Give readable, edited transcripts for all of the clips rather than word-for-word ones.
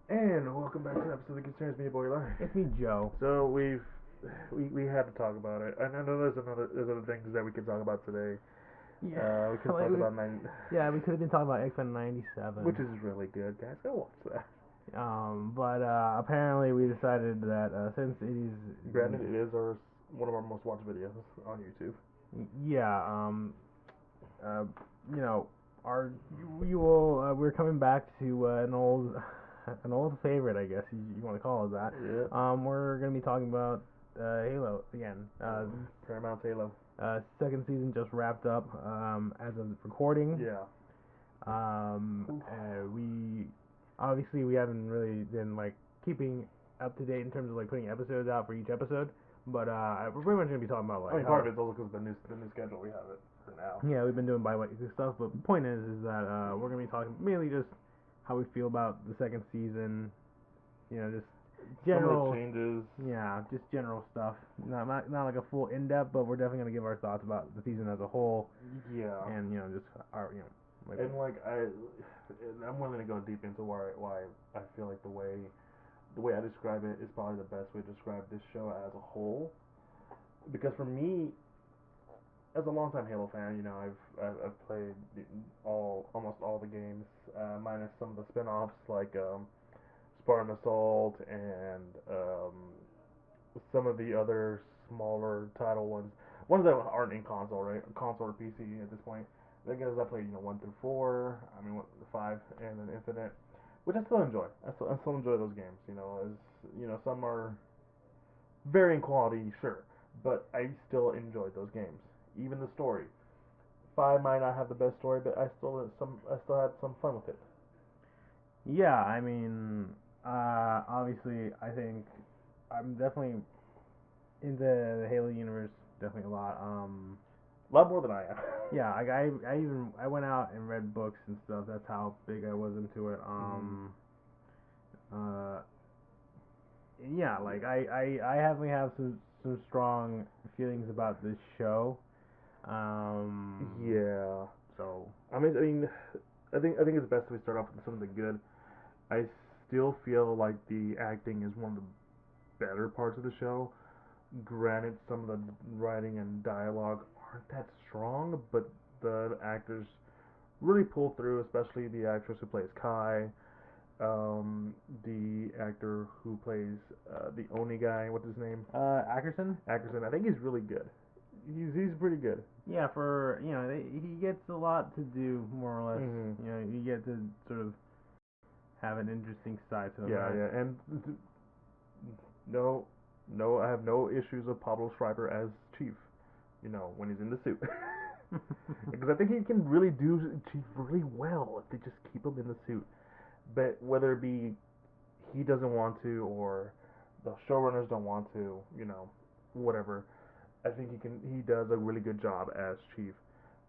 And welcome back to the episode of Geek Centurions, me, boy, Larry. It's me, Joe. So we had to talk about it. I know there's other things that we could talk about today. Yeah, We could like talk about nine, yeah, we could have been talking about X-Men '97. which is really good, guys. Go watch that. But apparently we decided that since it is, Granted, it is one of our most watched videos on YouTube. yeah, uh, you know, our you will we're coming back to an old favorite, I guess you want to call it that. Yeah. We're gonna be talking about Halo again. Paramount Halo. Second season just wrapped up as of recording. Yeah. We obviously we haven't really been like keeping up to date in terms of like putting episodes out for each episode, but we're pretty much gonna be talking about like I mean, part of it's also because the new schedule we have it for now. yeah, we've been doing bi-weekly stuff, but the point is that we're gonna be talking mainly just how we feel about the second season, just Some of general, the changes. yeah, just general stuff. Not like a full in depth, but we're definitely gonna give our thoughts about the season as a whole, Yeah. and just our like, And I'm willing to go deep into why I feel like the way I describe it is probably the best way to describe this show as a whole. Because for me, as a longtime Halo fan, I've played almost all the games, minus some of the spin-offs like Spartan Assault and some of the other smaller title ones that aren't in console, right? Console or PC at this point. I guess I played 1 through 4. I mean 5 and then Infinite, which I still enjoy. I still enjoy those games. As some are varying quality, sure, but I still enjoyed those games. Even the story. 5 might not have the best story, but I still had some fun with it. yeah, I mean, obviously, I think I'm definitely into the Halo universe, definitely a lot. A lot more than I am. Yeah, I went out and read books and stuff. That's how big I was into it. Uh, yeah, like I definitely have some strong feelings about this show. Um, Yeah. so I mean, I think it's best if we start off with something good. I still feel like the acting is one of the better parts of the show. Granted, some of the writing and dialogue aren't that strong, but the actors really pull through, especially the actress who plays Kai, the actor who plays the Oni guy. What's his name? Ackerson. Ackerson. I think he's really good. He's pretty good. Yeah, for he gets a lot to do more or less. Mm-hmm. You get to sort of have an interesting side to him. Yeah, Right? yeah, and no, no, I have no issues with Pablo Schreiber as Chief. When he's in the suit, because I think he can really do Chief really well if they just keep him in the suit. But whether it be he doesn't want to or the showrunners don't want to, whatever. I think he does a really good job as Chief.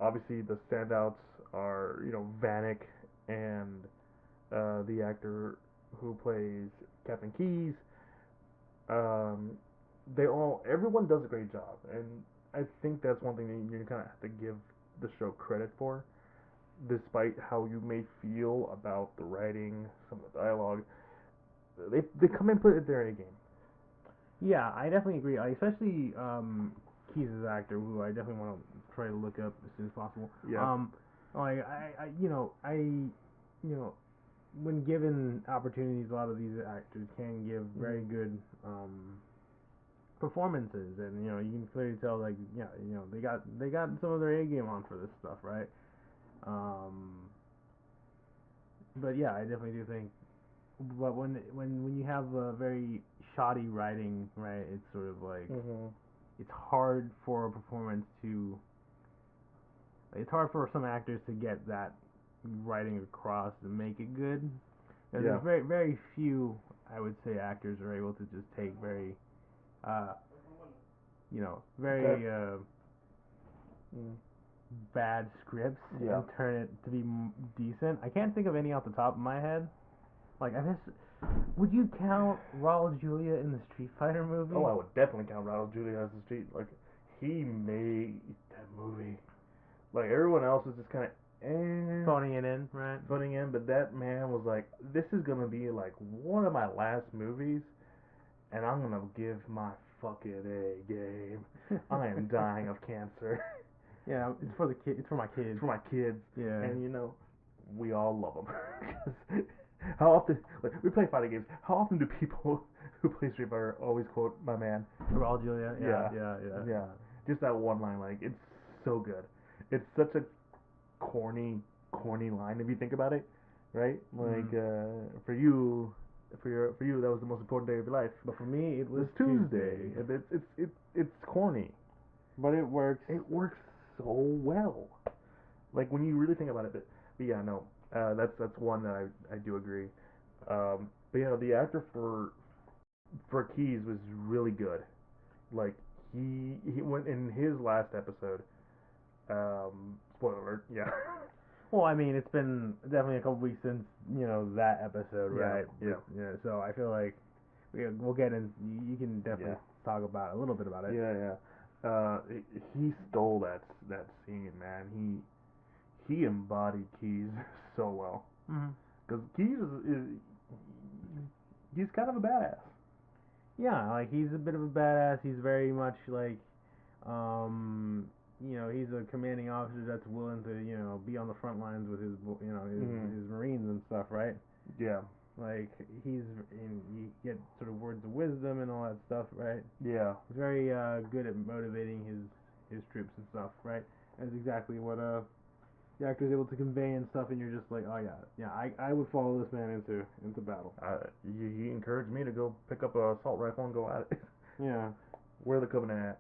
Obviously, the standouts are Vanek and the actor who plays Captain Keys. Um, everyone does a great job, and I think that's one thing that you kind of have to give the show credit for, despite how you may feel about the writing, some of the dialogue. They come and put it there in a game. Yeah, I definitely agree. Especially Keys' actor, who I definitely want to try to look up as soon as possible. Yeah. Like when given opportunities, a lot of these actors can give very good performances, and you can clearly tell like they got some of their A game on for this stuff, right? Um, but yeah, I definitely do think. But when you have a very shoddy writing, right, it's sort of like Mm-hmm. it's hard for a performance to. It's hard for some actors to get that writing across and make it good. And Yeah. there's very few, I would say, actors are able to just take very, uh, Okay. very bad scripts Yeah. and turn it to be decent. I can't think of any off the top of my head. Like I guess, would you count Raul Julia in the Street Fighter movie? Oh, I would definitely count Raul Julia as he made that movie. Like everyone else is just kind of and phoning it in, right? putting in, but that man was like, "This is gonna be like one of my last movies, and I'm gonna give my fucking A game. I am dying of cancer. Yeah, it's for the kid. It's for my kids. It's for my kids, Yeah. and you know, we all love them. How often, like, we play fighting games? How often do people who play Street Fighter always quote my man? Raul Julia. Yeah, Yeah. just that one line, like, it's so good. It's such a corny line if you think about it, right? Like, for you, that was the most important day of your life. But for me, it was It's Tuesday. It's corny. But it works. It works so well. Like when you really think about it. But yeah, no, that's one that I do agree. But yeah, the actor for Keys was really good. Like he went in his last episode. Spoiler alert. Yeah. Well, I mean, it's been definitely a couple weeks since that episode, Yeah, right? yeah. Yeah. So I feel like we'll get in. You can definitely talk about a little bit about it. Yeah. He stole that scene, man. He embodied Keys so well. Mm-hmm. Because Keys is he's kind of a badass. Yeah, like he's a bit of a badass. He's very much like, he's a commanding officer that's willing to, be on the front lines with his Marines and stuff, right? Yeah. Like you get sort of words of wisdom and all that stuff, right? Yeah. He's very good at motivating his troops and stuff, right? That's exactly what the actor's able to convey and stuff, and you're just like, oh yeah, I would follow this man into battle. He encouraged me to go pick up a assault rifle and go at it. Yeah. Where the Covenant at?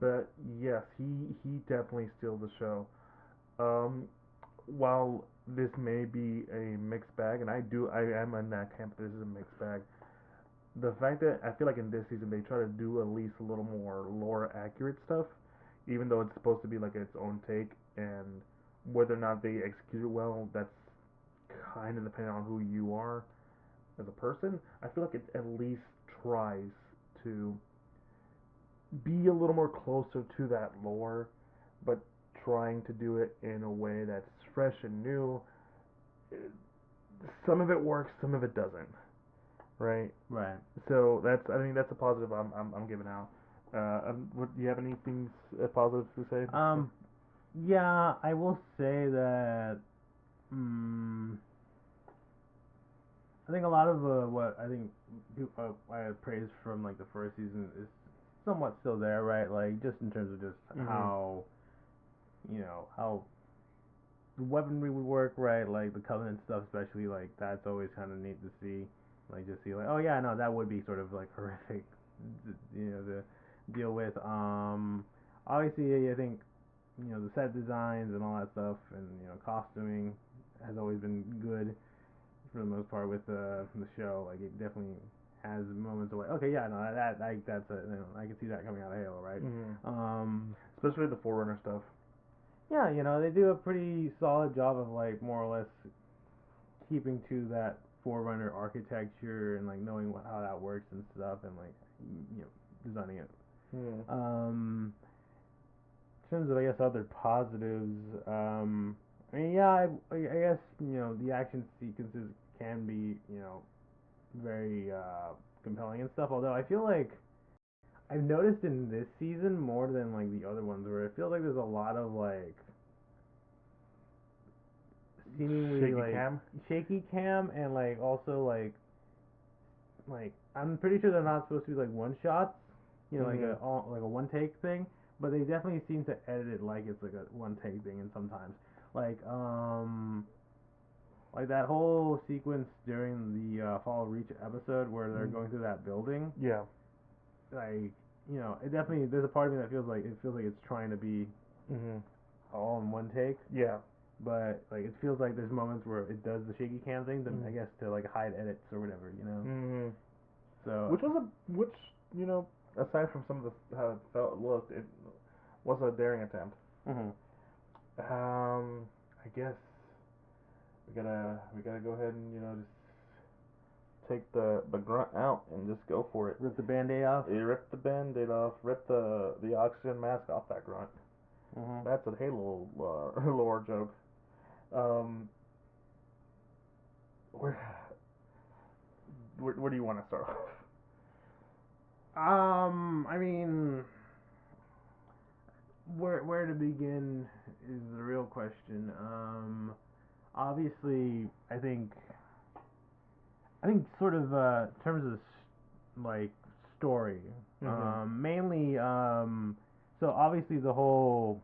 But yes, he definitely stole the show. While this may be a mixed bag, and I am in that camp. This is a mixed bag. The fact that I feel like in this season they try to do at least a little more lore accurate stuff, even though it's supposed to be like its own take, and whether or not they execute it well, that's kind of depending on who you are as a person. I feel like it at least tries to be a little more closer to that lore, but trying to do it in a way that's fresh and new. Some of it works, some of it doesn't. Right. Right. So I think that's a positive I'm giving out. Do you have anything positive to say? Yeah, I will say that. I think a lot of what I think I have praised from like the first season is somewhat still there, right? Like just in terms of just how how the weaponry would work, right? Like the Covenant stuff, especially, like that's always kind of neat to see. Like just see like, oh yeah, no, that would be sort of like horrific, to deal with. Obviously, I think the set designs and all that stuff, and costuming has always been good for the most part with the show. Like it definitely has moments of like, okay, yeah, no, that's a, I can see that coming out of Halo, right? Especially the Forerunner stuff. Yeah, they do a pretty solid job of like more or less keeping to that Forerunner architecture and like knowing how that works and stuff, and like designing it. In terms of I guess other positives, I mean, yeah, I guess the action sequences can be very compelling and stuff. Although I feel like I've noticed in this season more than like the other ones where it feels like there's a lot of like seemingly shaky cam and like also like I'm pretty sure they're not supposed to be like one shots, like a one take thing, but they definitely seem to edit it like it's like a one take thing, and sometimes like that whole sequence during the Fall Reach episode where they're going through that building. Yeah. Like it definitely there's a part of me that feels like it's trying to be all in one take. Yeah. But like it feels like there's moments where it does the shaky cam thing, I guess to like hide edits or whatever, So which aside from some of the how it looked, it was a daring attempt. I guess we gotta go ahead and just take the grunt out and just go for it. Rip the band-aid off. You rip the band-aid off. Rip the oxygen mask off that grunt. That's a Halo lore joke. Um, where, where do you want to start off? I mean, where to begin is the real question. Obviously, I think sort of in terms of like story, mainly so obviously the whole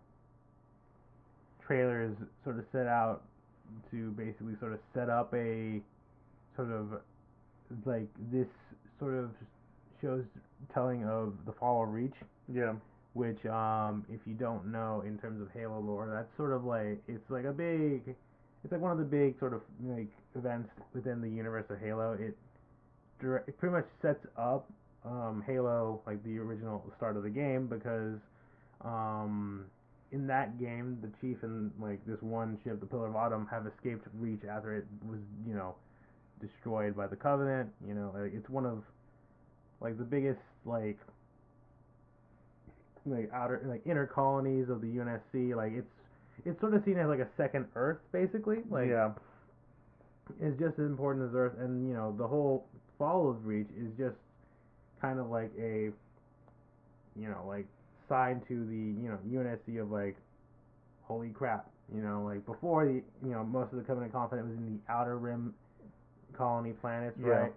trailer is sort of set out to basically sort of set up a sort of like this sort of shows telling of the fall of Reach, Yeah. which if you don't know in terms of Halo lore, that's sort of like it's like one of the big sort of like events within the universe of Halo. It pretty much sets up Halo like the original start of the game because um, in that game the Chief and like this one ship, the Pillar of Autumn, have escaped Reach after it was destroyed by the Covenant. Like it's one of like the biggest like outer like inner colonies of the UNSC. Like it's sort of seen as like a second Earth basically. Like Yeah. it's just as important as Earth, and the whole fall of Reach is just kind of like a like sign to the UNSC of like holy crap. Like before most of the Covenant conflict was in the outer rim colony planets, Yeah. right?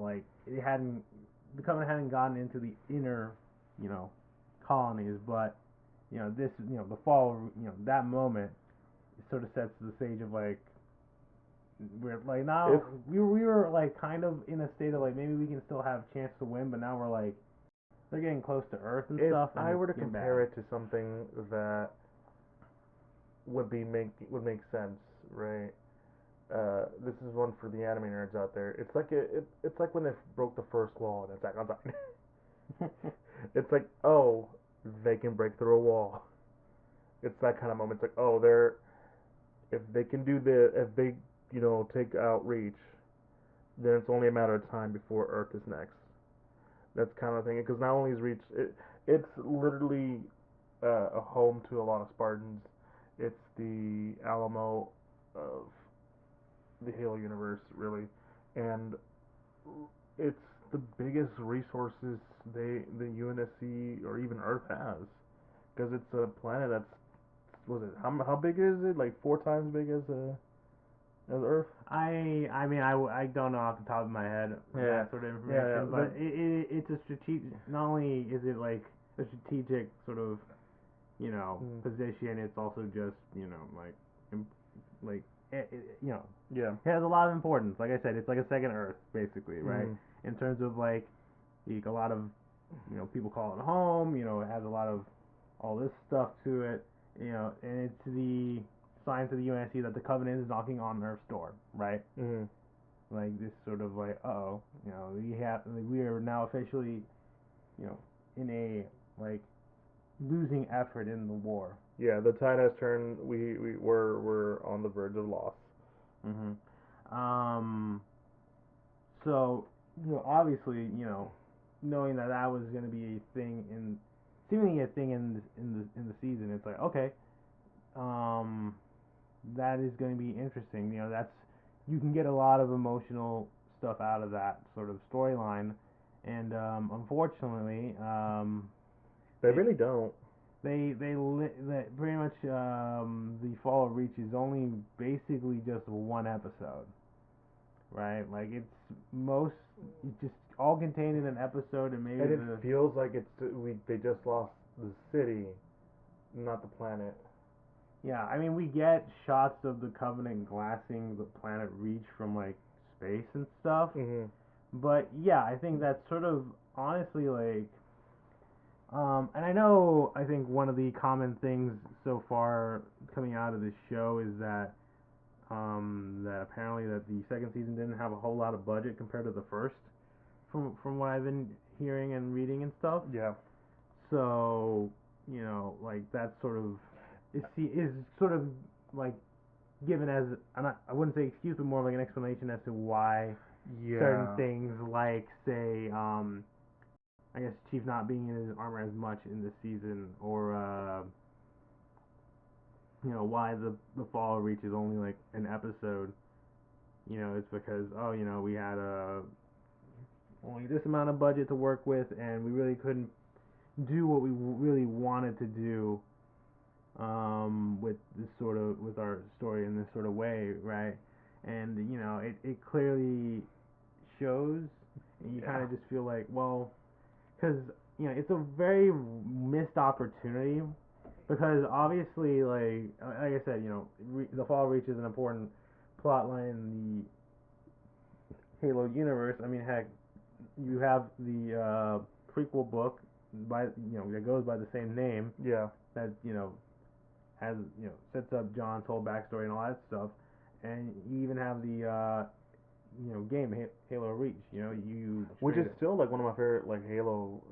Like the Covenant hadn't gotten into the inner you know colonies, but this the fall that moment sort of sets the stage of like we're like now If we were like kind of in a state of like maybe we can still have a chance to win, but now we're like they're getting close to Earth and if stuff, and I it's were to getting compare bad. it to something that would make sense, right? This is one for the anime nerds out there. It's like when they broke the first wall in Attack on Titan. It's like, oh, they can break through a wall. It's that kind of moment. It's like, oh, they're if they can do if they take out Reach, then it's only a matter of time before Earth is next. That's kind of thing because not only is Reach it's literally a home to a lot of Spartans. It's the Alamo of the Halo universe, really, and it's the biggest resources the UNSC or even Earth has because it's a planet that's was it how big is it? Like 4 times big as Earth. I don't know off the top of my head Yeah, that sort of yeah, information, but it's a strategic. Not only is it like a strategic sort of position, it's also just like like yeah, it has a lot of importance. Like I said, it's like a second Earth basically, right? mm, In terms of like a lot of people call it home. It has a lot of all this stuff to it. And it's the sign to the UNSC that the Covenant is knocking on Earth's door, right? mm, Like this sort of like, oh, we are now officially, you know, in a like losing effort in the war. yeah. The tide has turned. We're on the verge of loss. Mm-hmm. So obviously, knowing that that was going to be a thing in seemingly a thing in the season, it's like okay, um, that is going to be interesting. That's you can get a lot of emotional stuff out of that sort of storyline, and unfortunately, They it really don't. that pretty much the Fall of Reach is only basically just one episode, right? Like it's just all contained in an episode, and maybe And it the feels like they just lost the city, not the planet. yeah. I mean, we get shots of the Covenant glassing the planet Reach from like space and stuff, Mm-hmm. but yeah, I think that's sort of honestly like and I think one of the common things so far coming out of this show is that apparently that the second season didn't have a whole lot of budget compared to the first, from what I've been hearing and reading and stuff. Yeah. So like that sort of is sort of like given as I wouldn't say excuse, but more like an explanation as to why certain Yeah. things like say I guess Chief not being in his armor as much in this season, or why the Fall of Reach is only like an episode. It's because we had only this amount of budget to work with, and we really couldn't do what we really wanted to do with our story in this sort of way, right? And it clearly shows, and you kind of just feel like, well, because it's a very missed opportunity, because obviously, like I said, the Fall Reach is an important plot line in the Halo universe. I mean, heck, you have the prequel book that goes by the same name. Yeah. That has sets up John's whole backstory and all that stuff, and you even have the game Halo Reach. Which is still like one of my favorite like Halo,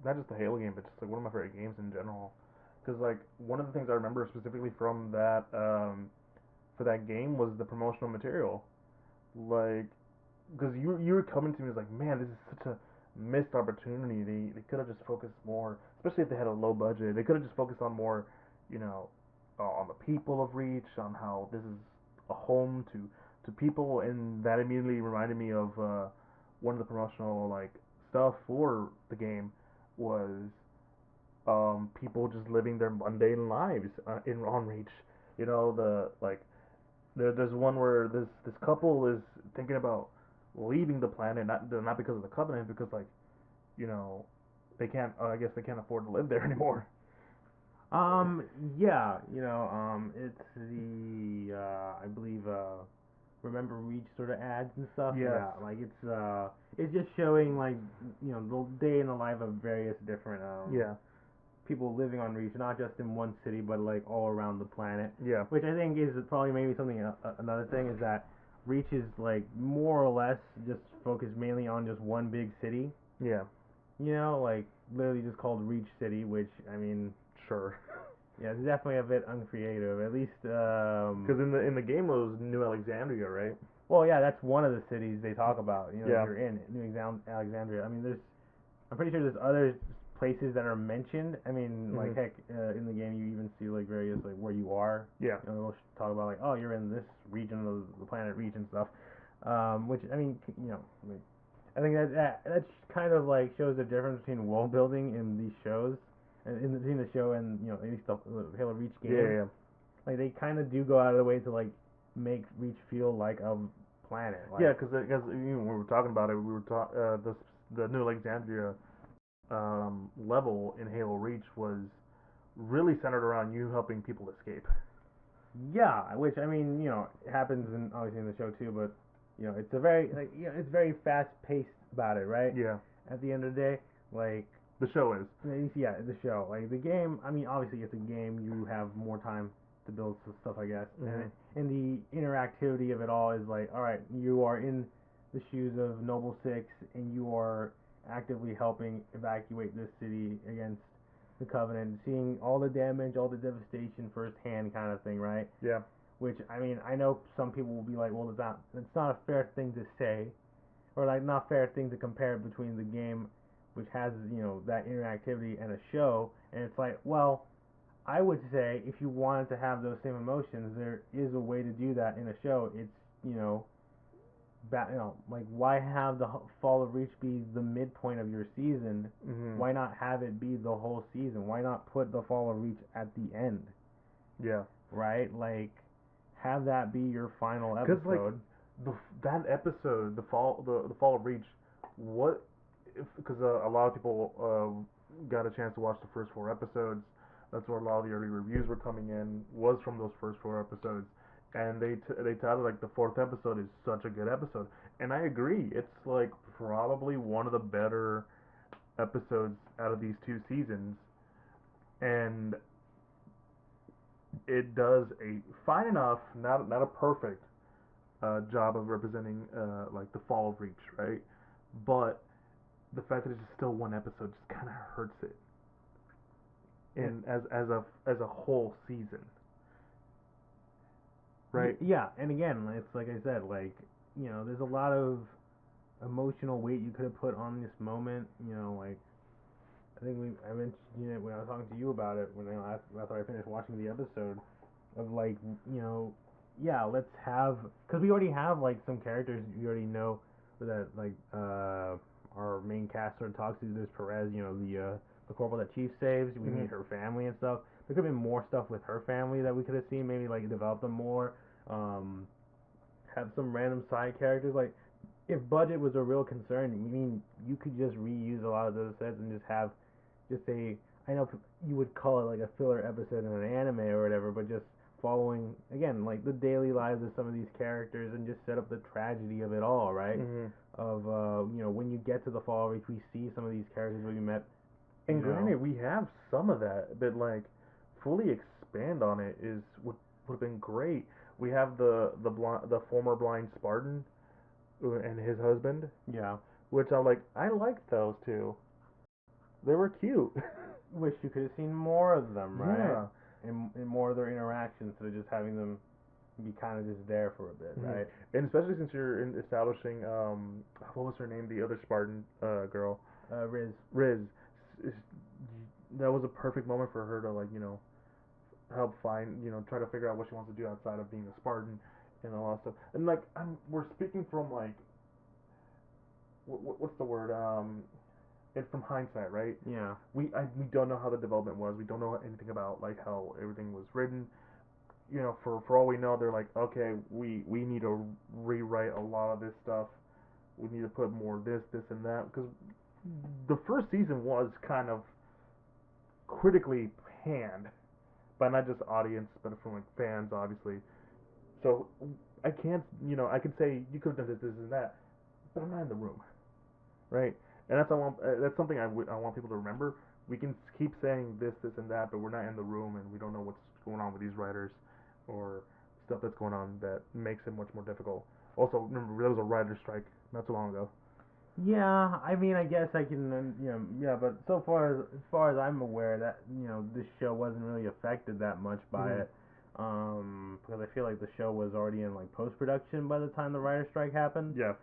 not just the Halo game, but just like one of my favorite games in general. Because like one of the things I remember specifically from that for that game was the promotional material, like because you were coming to me as like, man, this is such a missed opportunity. They could have just focused more, especially if they had a low budget. They could have just focused on more, you know, on the people of Reach, on how this is a home to people, and that immediately reminded me of one of the promotional like stuff for the game was people just living their mundane lives in on Reach. The like there's one where this couple is thinking about leaving the planet, not because of the Covenant, because like you know they can't. I guess they can't afford to live there anymore. Yeah, it's the I believe Remember Reach sort of ads and stuff. Yes. Yeah, like it's just showing like the day in the life of various different Yeah. people living on Reach, not just in one city, but like all around the planet. Yeah. Which I think is probably maybe something. Another thing is that Reach is like more or less just focused mainly on just one big city. Yeah. Like literally just called Reach City, which I mean, Sure. yeah, it's definitely a bit uncreative. At least, because in the game it was New Alexandria, right? Well, yeah, that's one of the cities they talk about. Yeah. You're in Alexandria. I mean, I'm pretty sure there's other places that are mentioned. I mean, like heck, in the game you even see like various like where you are. Yeah. They'll talk about like, oh, you're in this region of the planet Reach and stuff. Which I mean, like, I think that kind of like shows the difference between world building in these shows, and in the show and at least the Halo Reach game. Yeah. Like they kind of do go out of the way to like make Reach feel like a planet. Like, Yeah, because when we were talking about it, we were the New Alexandria level in Halo Reach was really centered around you helping people escape. Yeah, which I mean, it happens obviously in the show too, but it's a very it's very fast paced about it, right? Yeah. At the end of the day, like the show is. Yeah, the show. Like the game, I mean, obviously it's a game. You have more time to build some stuff, I guess. Mm-hmm. And the interactivity of it all is like, all right, you are in the shoes of Noble Six, and you are actively helping evacuate this city against the Covenant, seeing all the damage, all the devastation firsthand, kind of thing, right? Yeah. Which I mean, I know some people will be like, well, it's not a fair thing to say, or like not fair thing to compare between the game, which has that interactivity, and a show. And it's like, well, I would say if you wanted to have those same emotions, there is a way to do that in a show. It's like why have the Fall of Reach be the midpoint of your season? Mm-hmm. Why not have it be the whole season? Why not put the Fall of Reach at the end? Yeah. Right? Like have that be your final episode. Because like that episode, the Fall of Reach, what? Because a lot of people got a chance to watch the first 4 episodes. That's where a lot of the early reviews were coming in. Was from those first 4 episodes, and they touted like the 4th episode is such a good episode, and I agree. It's like probably one of the better episodes out of these 2 seasons, and it does a fine enough, not a perfect job of representing like the Fall of Reach, right? But the fact that it's still 1 episode just kind of hurts it. In as a whole season, right? Yeah, and again, it's like I said, like there's a lot of emotional weight you could have put on this moment. Like I think I mentioned it when I was talking to you about it when after I finished watching the episode. of like, you know, yeah, let's have, because we already have like some characters you already know that like our main cast sort of talks to. There's Perez, you know, the corporal that Chief saves. We meet her family and stuff. There could have been more stuff with her family that we could have seen. Maybe like develop them more. Um, have some random side characters. Like if budget was a real concern, I mean, you could just reuse a lot of those sets and just have just a, I know you would call it like a filler episode in an anime or whatever, but just following again like the daily lives of some of these characters and just set up the tragedy of it all, right? Mm-hmm. Of you know, when you get to the fall reach, we see some of these characters we met. And You know, granted, we have some of that, but like fully expand on it is would have been great. We have the former blind Spartan and his husband, yeah. which I'm like I liked those two. They were cute. Wish you could have seen more of them, right? Yeah. And more of their interactions instead of just having them be kind of just there for a bit, Mm-hmm. right? And especially since you're establishing what was her name, the other Spartan girl, Riz. Riz. That was a perfect moment for her to like help find try to figure out what she wants to do outside of being a Spartan and all that stuff. And like we're speaking from like what's the word it's from hindsight, right? Yeah. We don't know how the development was. We don't know anything about like how everything was written. For all we know, they're like, okay, we need to rewrite a lot of this stuff. We need to put more this, and that because the first season was kind of critically panned by not just audience, but from like fans, obviously. So I can't, I could say you could have done this, and that, but I'm not in the room, right? And that's something I want people to remember. We can keep saying this, and that, but we're not in the room, and we don't know what's going on with these writers, or stuff that's going on that makes it much more difficult. Also, remember there was a writer's strike not too long ago. Yeah, I mean, I guess I can, yeah, but so far as I'm aware, that this show wasn't really affected that much by Mm-hmm. it, because I feel like the show was already in like post production by the time the writer strike happened. Yeah.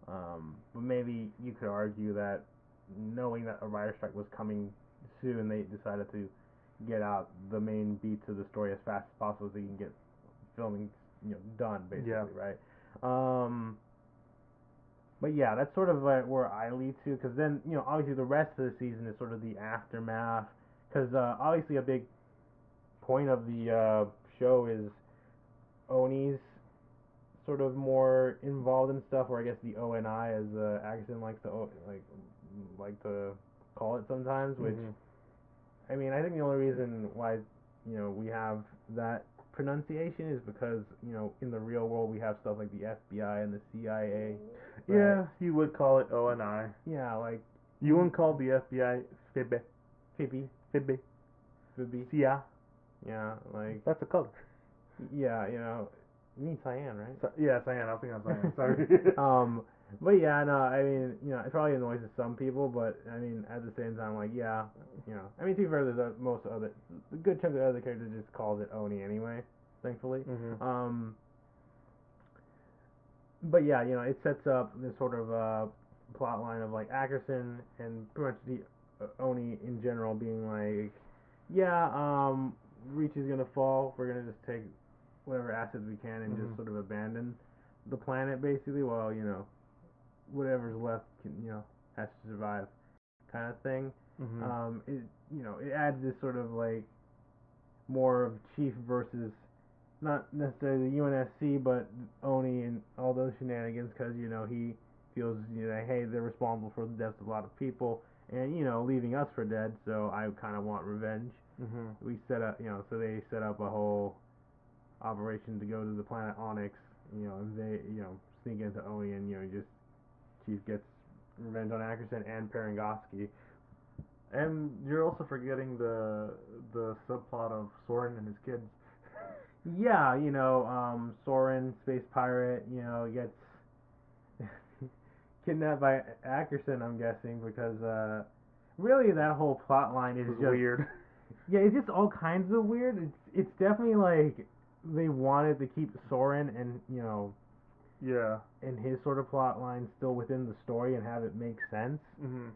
But maybe you could argue that knowing that a writer strike was coming soon, they decided to get out the main beats of the story as fast as possible so you can get filming, done basically, Yeah. right? Um, but yeah, that's sort of where I lead to, because then obviously the rest of the season is sort of the aftermath, because obviously a big point of the show is Oni's sort of more involved in stuff, or I guess the ONI, as Atkinson likes to to call it sometimes. Which Mm-hmm. I mean, I think the only reason why we have that pronunciation is because in the real world we have stuff like the FBI and the CIA. Right? Yeah, you would call it ONI. Yeah, like You wouldn't call the FBI FIB. Phoebe, FIB. Phoebe. Yeah. Yeah, like That's a color. yeah, you mean cyan, right? Yeah, cyan. I was thinking of cyan. Sorry. But yeah, no, I mean, it probably annoys some people, but I mean, at the same time, like, yeah, I mean, to be fair, most other, a good chunk of the other characters just calls it Oni anyway, thankfully. Mm-hmm. But yeah, it sets up this sort of plot line of like Ackerson and pretty much the Oni in general being like, yeah, Reach is gonna fall. We're gonna just take whatever assets we can and Mm-hmm. just sort of abandon the planet basically, while whatever's left can has to survive, kind of thing. Mm-hmm. It adds this sort of like more of Chief versus not necessarily the UNSC, but Oni and all those shenanigans, because he feels hey, they're responsible for the deaths of a lot of people, and leaving us for dead, so I kind of want revenge. Mm-hmm. We set up, so they set up a whole operation to go to the planet Onyx, and they sneak into Oni, and just Chief gets revenge on Ackerson and Perengoski. And you're also forgetting the subplot of Soren and his kids. Yeah, Soren, space pirate, gets kidnapped by Ackerson, I'm guessing, because really that whole plot line is just weird. Yeah, it's just all kinds of weird. It's definitely like they wanted to keep Soren and Yeah. and his sort of plot line still within the story and have it make sense, Mm-hmm.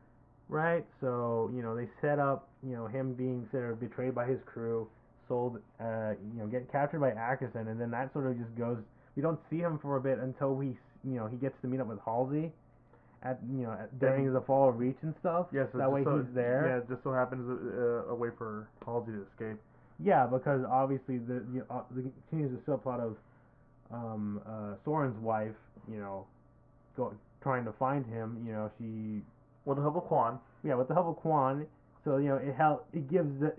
right? So they set up him being sort of betrayed by his crew. sold, get captured by Ackerson, and then that sort of just goes. We don't see him for a bit until he gets to meet up with Halsey during the Fall of Reach and stuff. Yes, that way he's there. Yeah, it just so happens a way for Halsey to escape. Yeah, because obviously the continues the subplot of Soren's wife, trying to find him. She with the help of Quan. Yeah, with the help of Quan. So it gives it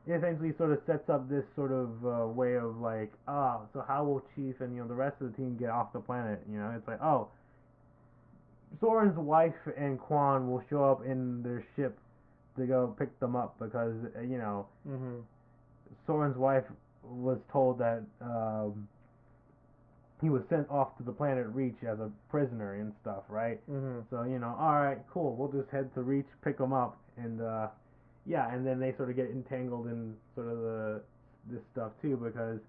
essentially sort of sets up this sort of way of like, so how will Chief and the rest of the team get off the planet? It's like, Soren's wife and Quan will show up in their ship to go pick them up because Soren's wife was told that he was sent off to the planet Reach as a prisoner and stuff, right? So all right, cool. We'll just head to Reach, pick him up, and and then they sort of get entangled in sort of this stuff too because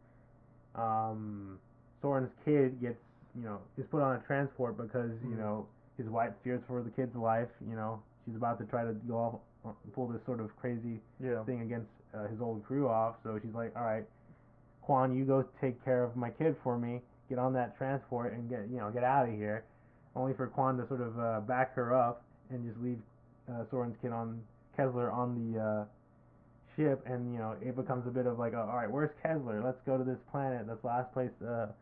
Soren's kid gets is put on a transport because his wife fears for the kid's life. She's about to try to go off, pull this sort of crazy thing against his old crew off. So she's like, all right, Quan, you go take care of my kid for me. Get on that transport and get out of here. Only for Quan to sort of back her up and just leave Soren's kid Kessler on the ship, and it becomes a bit of like, all right, where's Kessler? Let's go to this planet. That's the last place. That's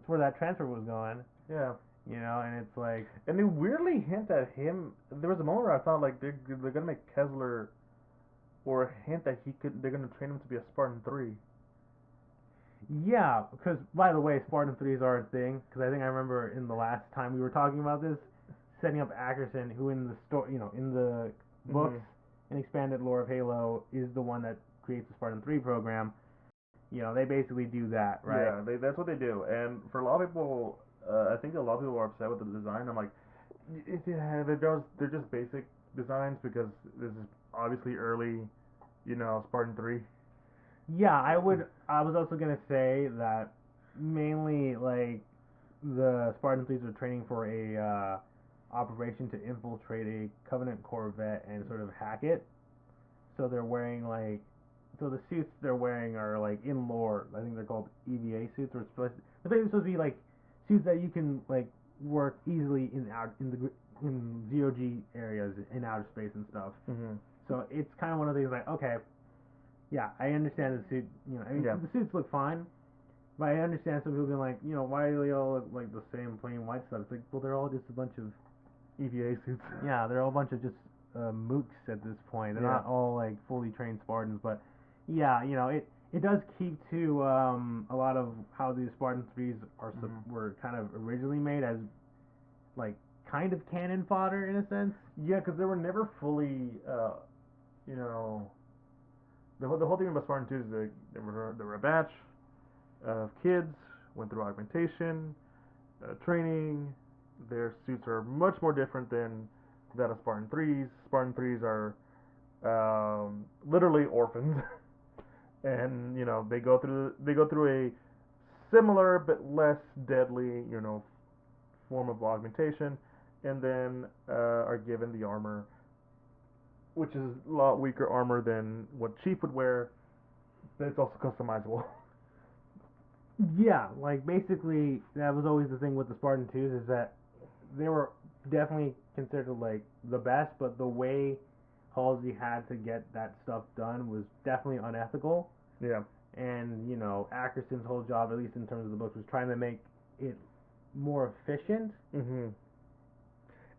where that transfer was going. Yeah. And it's like, and they weirdly hint at him. There was a moment where I thought like they're gonna make Kessler, or hint that they're gonna train him to be a Spartan 3. Yeah, because by the way, Spartan 3s are a thing. Because I think I remember in the last time we were talking about this, setting up Ackerson, who in the story, in the books and expanded lore of Halo, is the one that creates the Spartan 3 program. They basically do that, right? Yeah, that's what they do. And for a lot of people, I think a lot of people are upset with the design. I'm like, yeah, they're just basic designs because this is obviously early, Spartan 3. Yeah, I was also gonna say that mainly like the Spartan 3s are training for a operation to infiltrate a Covenant Corvette and sort of hack it. So they're wearing the suits they're wearing are like in lore. I think they're called EVA suits, or they're basically supposed to be like suits that you can like work easily in ZOG areas in outer space and stuff. So it's kind of one of these like, okay. Yeah, I understand the suit. The suits look fine, but I understand some people being like, why do they all look like the same plain white stuff? It's like, well, they're all just a bunch of EVA suits. Yeah, they're all a bunch of just mooks at this point. They're not all like fully trained Spartans, but yeah, it does keep to a lot of how these Spartan 3s were kind of originally made as like kind of cannon fodder in a sense. Yeah, because they were never fully, The whole thing about Spartan 2 is they were a batch of kids, went through augmentation, training. Their suits are much more different than that of Spartan 3s. Spartan 3s are literally orphans, and they go through a similar but less deadly form of augmentation, and then are given the armor, which is a lot weaker armor than what Chief would wear, but it's also customizable. Yeah, like basically that was always the thing with the Spartan 2s is that they were definitely considered like the best, but the way Halsey had to get that stuff done was definitely unethical. Yeah. And, Ackerson's whole job, at least in terms of the books, was trying to make it more efficient.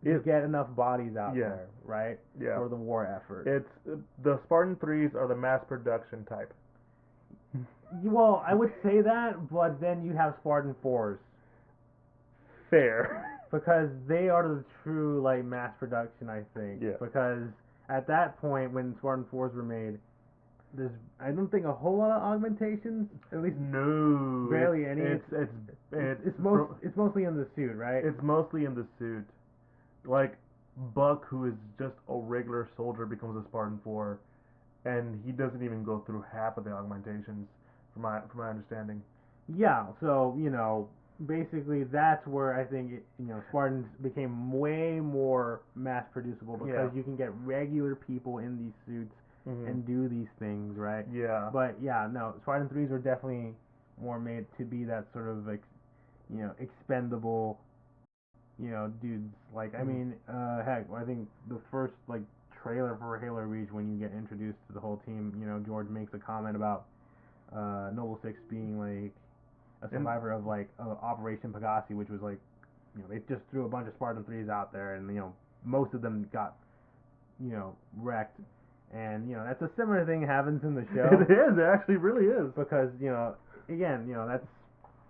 To get enough bodies out there, right? Yeah. For the war effort. It's the Spartan 3s are the mass production type. Well, I would say that, but then you have Spartan 4s. Fair. Because they are the true like mass production, I think. Yeah. Because at that point, when Spartan 4s were made, I don't think a whole lot of augmentations. At least no, barely any. It's mostly in the suit, right? It's mostly in the suit. Like Buck, who is just a regular soldier, becomes a Spartan 4, and he doesn't even go through half of the augmentations, from my understanding. Yeah, so basically that's where I think Spartans became way more mass producible because you can get regular people in these suits and do these things, right? Yeah. But yeah, no, Spartan 3s were definitely more made to be that sort of like, expendable, dudes. Like, I mean, heck, I think the first like trailer for Halo Reach, when you get introduced to the whole team, George makes a comment about Noble Six being like a survivor of like Operation Pegasi, which was like, they just threw a bunch of Spartan 3s out there, and most of them got wrecked. And that's a similar thing happens in the show. It is. It actually really is. Because again, that's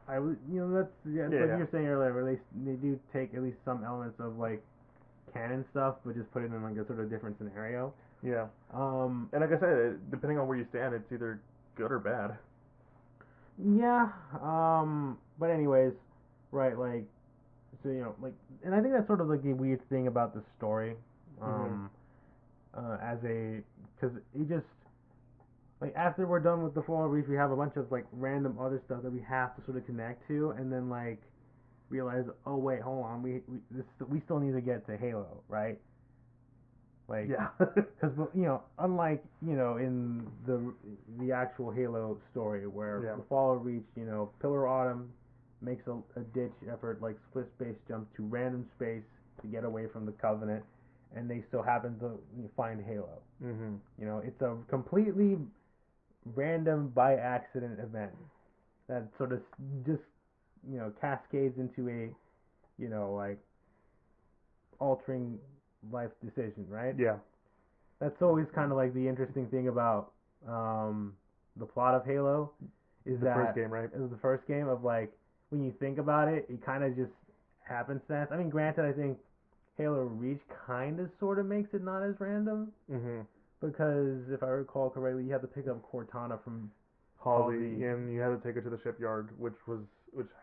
that's like you were saying earlier, where they do take at least some elements of like canon stuff, but just put it in like a sort of different scenario. Yeah. And like I said, depending on where you stand, it's either good or bad. Yeah. But anyways, right, like, so like, and I think that's sort of like the weird thing about the story. Because it just, like, after we're done with the Fall Reach, we have a bunch of like random other stuff that we have to sort of connect to, and then like realize, oh wait, hold on, we still need to get to Halo, right? Like, yeah, because unlike in the actual Halo story, where the Fall Reach, Pillar Autumn makes a ditch effort, like split space jumps to random space to get away from the Covenant, and they still happen to find Halo. It's a completely random by accident event that sort of just cascades into a like altering life decision, right? Yeah. That's always kind of like the interesting thing about the plot of Halo is the first game, right? It was the first game of like, when you think about it, it kind of just happenstance. I mean, granted, I think Halo Reach kind of sort of makes it not as random. Because if I recall correctly, you have to pick up Cortana from Halsey, and you had to take her to the shipyard, which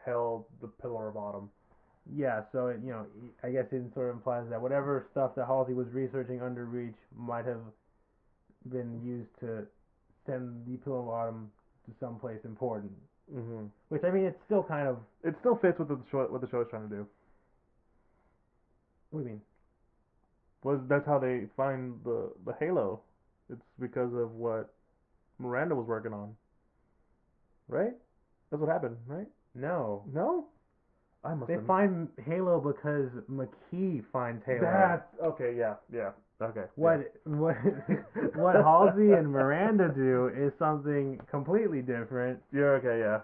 held the Pillar of Autumn. Yeah, so it, I guess it sort of implies that whatever stuff that Halsey was researching under Reach might have been used to send the Pillar of Autumn to someplace important. Which, I mean, it's still kind of... It still fits with what the show is trying to do. What do you mean? That's how they find the Halo. It's because of what Miranda was working on. Right? That's what happened, right? No. No? They find Halo because McKee finds Halo. That's okay. Yeah. Okay. What Halsey and Miranda do is something completely different. Yeah. Okay. Yeah.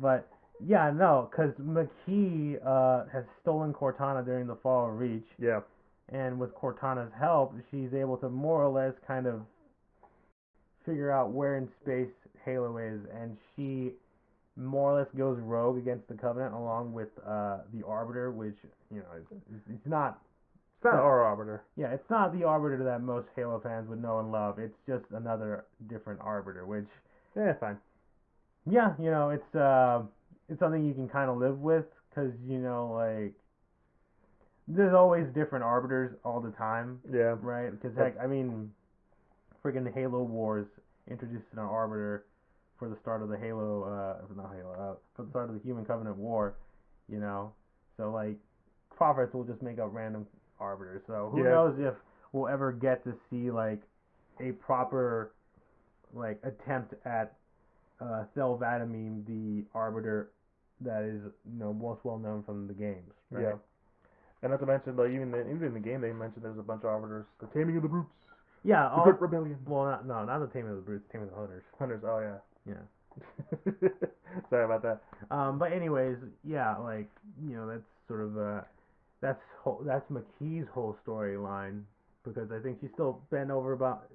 But yeah, no, because McKee has stolen Cortana during the Fall of Reach. Yeah. And with Cortana's help, she's able to more or less kind of figure out where in space Halo is, and she more or less goes rogue against the Covenant, along with the Arbiter, which it's not our Arbiter. Yeah, it's not the Arbiter that most Halo fans would know and love. It's just another different Arbiter, which fine. Yeah, it's something you can kind of live with, because like, there's always different Arbiters all the time. Yeah. Right? Because heck, I mean, friggin' Halo Wars introduced an Arbiter for the start of the for the start of the Human Covenant War, so like, Prophets will just make up random Arbiters, so who knows if we'll ever get to see like a proper like attempt at Thel Vadamine, the Arbiter that is most well known from the games, right? Yeah. And not to mention, like, even in the game, they mentioned there's a bunch of Arbiters. The Taming of the Brutes. Yeah. The Great Rebellion. Well, not the Taming of the Brutes, Taming of the Hunters. Hunters. Oh yeah. Yeah. Sorry about that. But anyways, yeah, like, that's sort of that's McKee's whole storyline, because I think she's still bent over about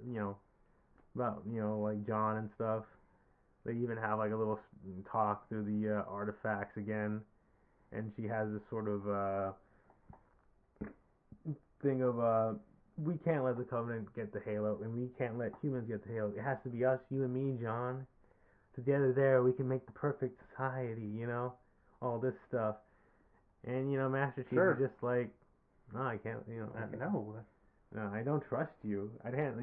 like John and stuff. They even have like a little talk through the artifacts again, and she has this sort of thing of we can't let the Covenant get the Halo, and we can't let humans get the Halo. It has to be us, you and me, John. Together there, we can make the perfect society, all this stuff. And, Master Chief is just like, no, I can't, no, I don't trust you. I can't,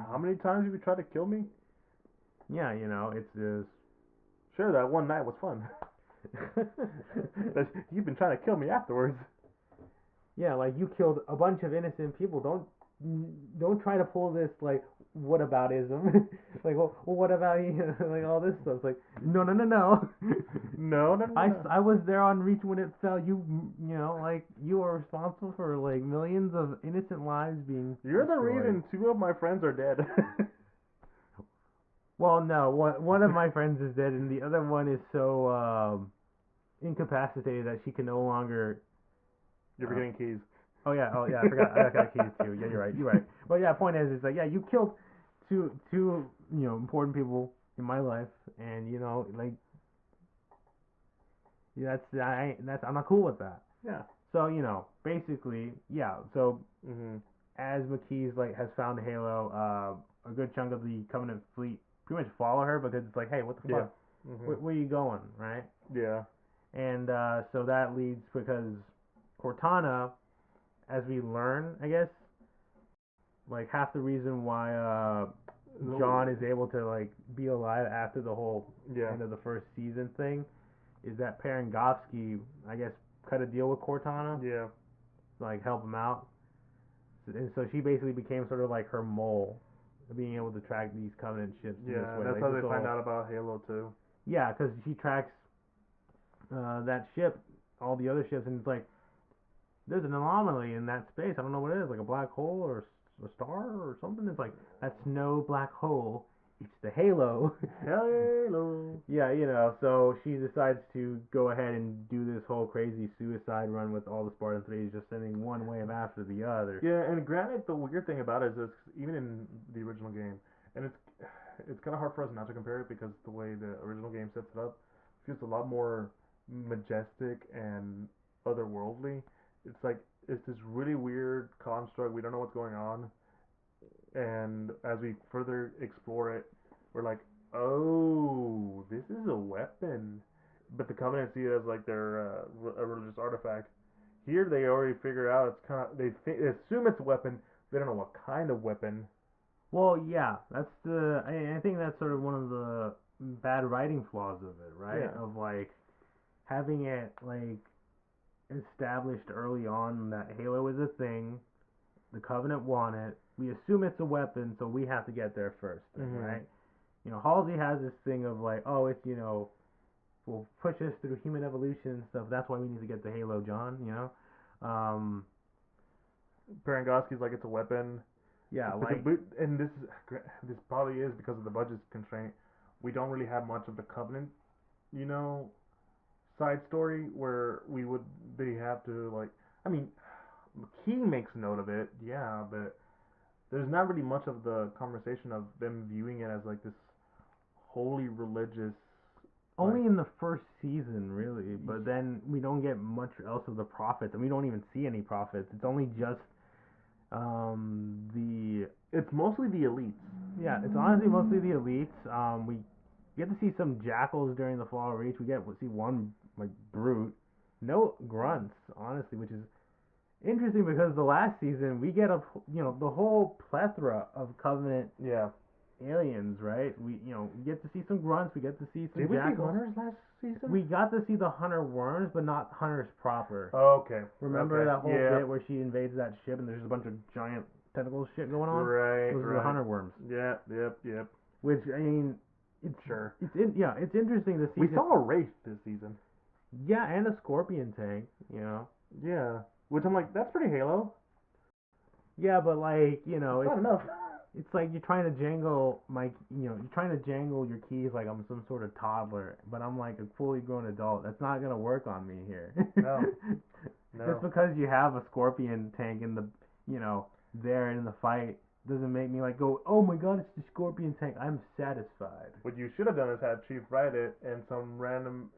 How many times have you tried to kill me? Yeah, it's just... Sure, that one night was fun. You've been trying to kill me afterwards. Yeah, like, you killed a bunch of innocent people. don't try to pull this like whataboutism. Like, well, what about you? Like all this stuff. It's like, no, no, no, no. No, no, no, no. I was there on Reach when it fell. Like you are responsible for like millions of innocent lives being You're the destroyed. reason 2 of my friends are dead. Well, no, one of my friends is dead, and the other one is so incapacitated that she can no longer. You're Uh, forgetting keys. oh yeah, I forgot. I got keys too. Yeah, you're right. You're right. Well, yeah. Point is, it's like, yeah, you killed two important people in my life, and like, yeah, I'm not cool with that. Yeah. So basically, yeah. So Mhm. as McKee's like has found Halo, a good chunk of the Covenant fleet pretty much follow her because it's like, hey, what the Yeah. fuck? Mhm. Where you going, right? Yeah. And so that leads because Cortana, as we learn, I guess, like half the reason why John is able to like be alive after the whole Yeah. end of the first season thing is that Parangovsky, I guess, cut a deal with Cortana, Yeah. to, like help him out, and so she basically became sort of like her mole, being able to track these Covenant ships in this Yeah. way. That's Like how this they find whole out about Halo too. yeah, because she tracks that ship, all the other ships, and it's like there's an anomaly in that space. I don't know what it is, like a black hole or a star or something. It's like that's no black hole. It's the Halo. Halo. Yeah, so she decides to go ahead and do this whole crazy suicide run with all the Spartan threes, just sending one wave after the other. Yeah, and granted, the weird thing about it is this, even in the original game, and it's kind of hard for us not to compare it because the way the original game sets it up feels a lot more majestic and otherworldly. It's like it's this really weird construct. We don't know what's going on, and as we further explore it, we're like, oh, this is a weapon. But the Covenant see it as like their a religious artifact. Here they already figure out it's kind of they assume it's a weapon. They don't know what kind of weapon. Well, yeah, I think that's sort of one of the bad writing flaws of it, right? Yeah. Of like having it like established early on that Halo is a thing, the Covenant want it. We assume it's a weapon, so we have to get there first, Mhm. right? Halsey has this thing of like, oh, it's will push us through human evolution and stuff. That's why we need to get the Halo, John. Um, Parangoski's like it's a weapon. yeah, Because like, and this probably is because of the budget constraint. We don't really have much of the Covenant, you know, side story where they have to like. I mean, McKee makes note of it, yeah, but there's not really much of the conversation of them viewing it as like this holy religious like only in the first season, really. But then we don't get much else of the prophets, and we don't even see any prophets. It's only just the it's mostly the elites. yeah. It's honestly mostly the elites. We get to see some jackals during the Fall Reach. We get to see one like brute. No grunts, honestly, which is interesting because the last season we get the whole plethora of Covenant Yeah. aliens, right? We get to see some grunts, we get to see some Did we see jackals. hunters last season? We got to see the hunter worms, but not hunters proper. Oh, okay. Remember Okay. that whole Yeah. bit where she invades that ship and there's just a bunch of giant tentacle shit going on? Right. Those are the Right. hunter worms. Yeah. Yep. Yep. Which I mean, Sure. it's interesting to see. We saw a wraith this season. Yeah, and a scorpion tank. Yeah. Which I'm like, that's pretty Halo. Yeah, but like It's not enough. it's like you're trying to jangle you're trying to jangle your keys like I'm some sort of toddler, but I'm like a fully grown adult. That's not gonna work on me here. No. Just No. because you have a scorpion tank in the there in the fight doesn't make me like go, oh my god, it's the scorpion tank. I'm satisfied. What you should have done is have Chief write it and some random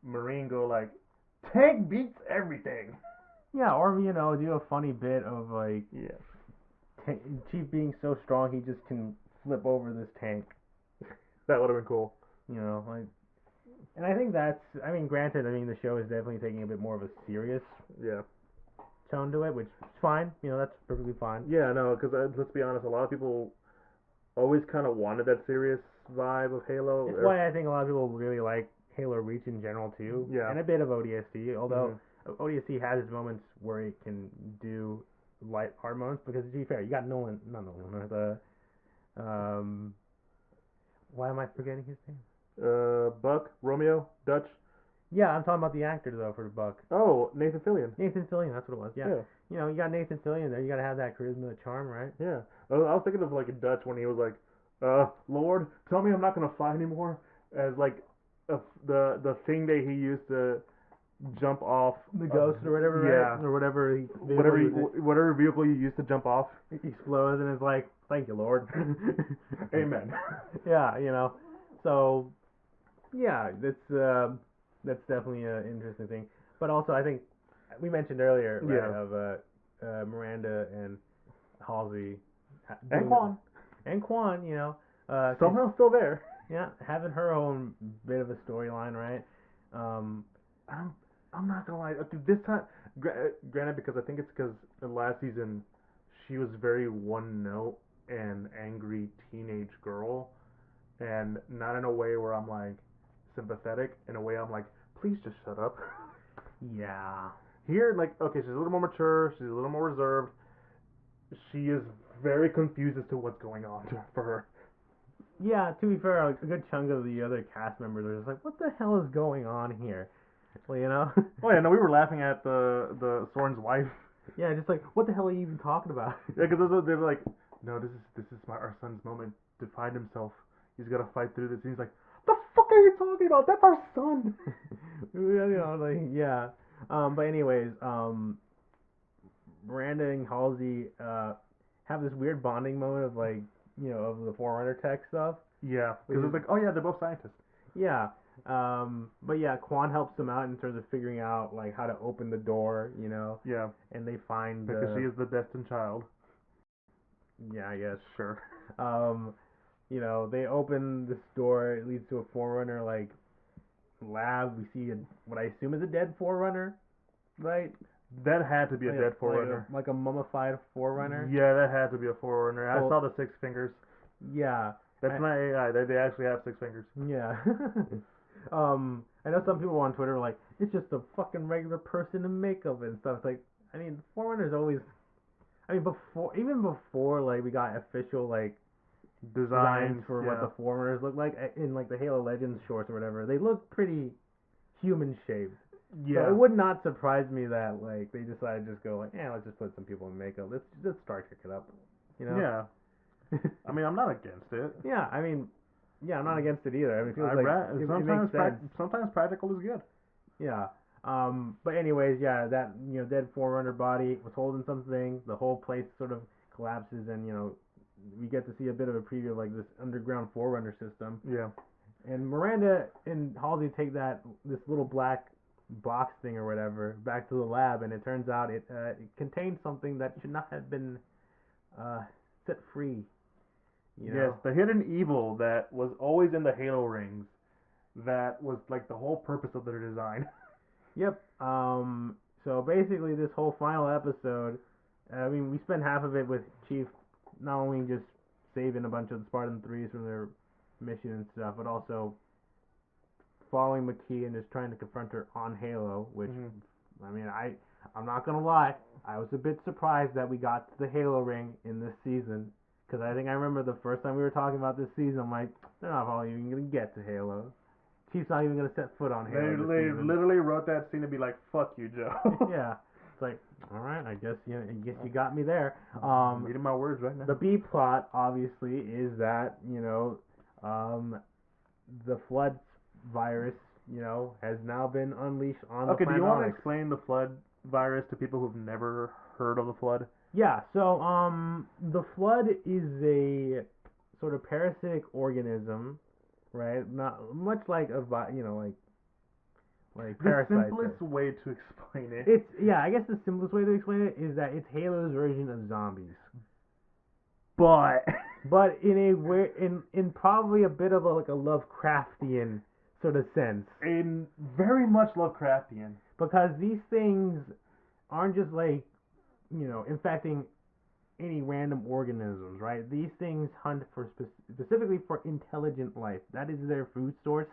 Marine go like, tank beats everything. Yeah, or do a funny bit of like Yeah. Chief being so strong he just can flip over this tank. That would have been cool. Like, and I think I mean, granted, the show is definitely taking a bit more of a serious Yeah. tone to it, which is fine. That's perfectly fine. Yeah, no, because let's be honest, a lot of people always kind of wanted that serious vibe of Halo. It's why I think a lot of people really like Halo Reach in general too, Yeah. and a bit of ODST. Although Mhm. ODST has its moments where it can do light hard moments because to be fair, you got Nolan, not Nolan, um, why am I forgetting his name? Buck, Romeo, Dutch. Yeah, I'm talking about the actor though for the Buck. Oh, Nathan Fillion. Nathan Fillion, that's what it was. Yeah. Yeah. You know, you got Nathan Fillion there. You gotta have that charisma, the charm, right? Yeah. I was thinking of like a Dutch when he was like, Lord, tell me I'm not gonna fly anymore, as like the thing that he used to jump off The ghost or whatever, yeah, right? Or whatever whatever vehicle you used to jump off. it explodes and it's like, thank you, Lord. Amen. Yeah, you know. So yeah, that's definitely an interesting thing. But also, I think we mentioned earlier, right, Yeah. of Miranda and Halsey And Quan. and Quan, you know, Somehow still there. yeah, having her own bit of a storyline, right? Um, I'm, I'm not gonna lie. Dude, this time, granted, because I think it's because in last season she was very one note and angry teenage girl, and not in a way where I'm like sympathetic. In a way, I'm like, please just shut up. yeah, Here, like, okay, she's a little more mature. She's a little more reserved. She is very confused as to what's going on for her. yeah. To be fair, like, a good chunk of the other cast members are just like, what the hell is going on here? Well, you know. Oh yeah, no, we were laughing at the Soren's wife. Yeah, just like, what the hell are you even talking about? Yeah, because they were like, no, this is our son's moment to find himself. He's got to fight through this. And he's like, the fuck are you talking about? That's our son. You know, like, yeah. But anyways, Miranda and Halsey have this weird bonding moment of like, you know, of the Forerunner tech stuff. Yeah, because it's like, oh yeah, they're both scientists. Yeah. But yeah, Quan helps them out in terms of figuring out like how to open the door, you know, Yeah, and they find because she is the destined child. yeah, I guess. Sure. Um, you know, they open this door. It leads to a Forerunner like lab. We see what I assume is a dead Forerunner, right? That had to be a dead Forerunner. Like a mummified Forerunner. Yeah, that had to be a Forerunner. I Well, saw the 6 fingers. Yeah. That's not AI. They actually have 6 fingers. Yeah. I know some people on Twitter are like, it's just a fucking regular person in makeup and stuff. It's like, I mean, the Forerunner's always, I mean, even before like we got official like designs for what the Forerunners look like in like the Halo Legends shorts or whatever. They look pretty human shaped. Yeah. So it would not surprise me that like they decided to just go like, let's just put some people in makeup. Let's Star Trek it up. You know? Yeah. I mean, I'm not against it. Yeah, I mean, yeah, I'm not against it either. I mean, it feels like it makes sense. Sometimes practical is good. Yeah. But anyways, yeah, that dead Forerunner body was holding something. The whole place sort of collapses, and we get to see a bit of a preview of like this underground Forerunner system. Yeah. And Miranda and Halsey take this little black box thing or whatever back to the lab, and it turns out it contains something that should not have been set free. Yes, the hidden evil that was always in the Halo rings. That was like the whole purpose of their design. Yep. So basically, this whole final episode, I mean, we spent half of it with Chief not only just saving a bunch of the Spartan 3s from their mission and stuff, but also following McKee and just trying to confront her on Halo, which, I mean, I'm not going to lie, I was a bit surprised that we got to the Halo ring in this season, because I think I remember the first time we were talking about this season, I'm like, they're not probably even going to get to Halo. Chief's not even going to set foot on Halo this They season. literally wrote that scene to be like, fuck you, Joe. Yeah. It's like, all right, I guess you got me there. I'm eating my words right now. The B plot, obviously, is that, the Flood virus, has now been unleashed on the planet. Okay, do you want to explain the Flood virus to people who've never heard of the Flood? Yeah, so, the Flood is a sort of parasitic organism, right? Not much like a, like parasites. The simplest way to explain it. I guess the simplest way to explain it is that it's Halo's version of zombies. But in probably a bit of a Lovecraftian sort of sense. In very much Lovecraftian. Because these things aren't just like, infecting any random organisms, right? These things hunt for specifically for intelligent life. That is their food source,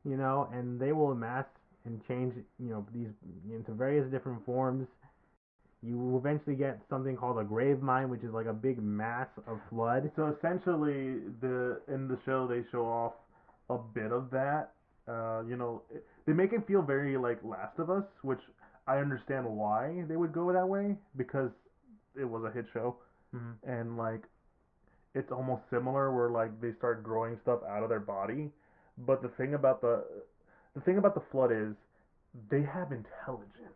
and they will amass and change, these into various different forms You eventually get something called a grave mine, which is like a big mass of flood. So essentially, in the show they show off a bit of that. They make it feel very like Last of Us, which I understand why they would go that way because it was a hit show, Mm-hmm. and like it's almost similar where like they start growing stuff out of their body. But the thing about the flood is they have intelligence.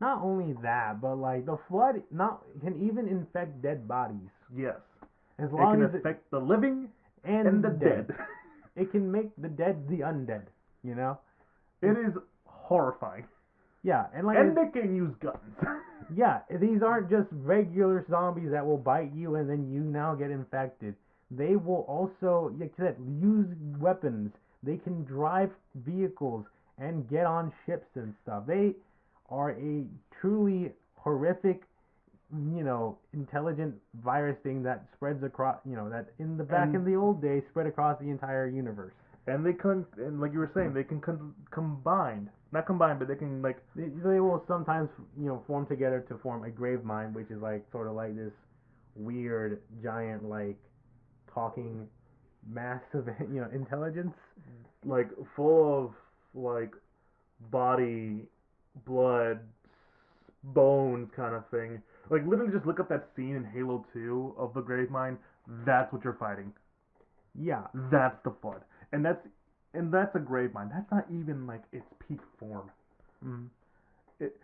Not only that, but like the flood not can even infect dead bodies Yes, as it can long as affect the living and and the the dead. dead. It can make the dead the undead. You know? It is horrifying. Yeah, and like And they can use guns. yeah, these aren't just regular zombies that will bite you and then you now get infected. They will also, like I said, use weapons. They can drive vehicles and get on ships and stuff. They are a truly horrific, intelligent virus thing that spreads across, that in the back in and the old days spread across the entire universe. and they can and like you were saying, they can combine, not combine, but they can like They will sometimes, form together to form a grave mine, which is like sort of like this weird giant like talking mass of intelligence. like full of like body, blood, bones kind of thing. Like literally, just look up that scene in Halo 2 of the grave mine. That's what you're fighting. Yeah, That's the flood, and that's a grave mine. That's not even like its peak form. mm. It,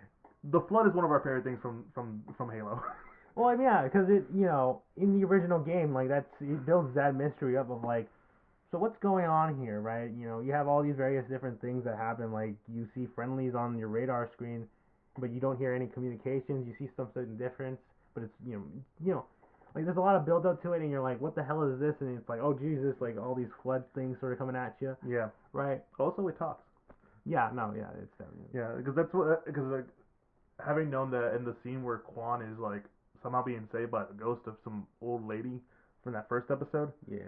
the flood is one of our favorite things from Halo. Well, I mean, yeah, because it in the original game like it builds that mystery up of like, so what's going on here, right? You have all these various different things that happen. Like you see friendlies on your radar screen, but you don't hear any communications. You see something different, but it's like there's a lot of build up to it, and you're like, what the hell is this? And it's like, oh Jesus, like all these flood things sort of coming at you, Yeah. right? Also, it talks. Yeah, no, yeah, it's definitely. Yeah, because like having known that in the scene where Quan is like somehow being saved by the ghost of some old lady from that first episode, Yeah.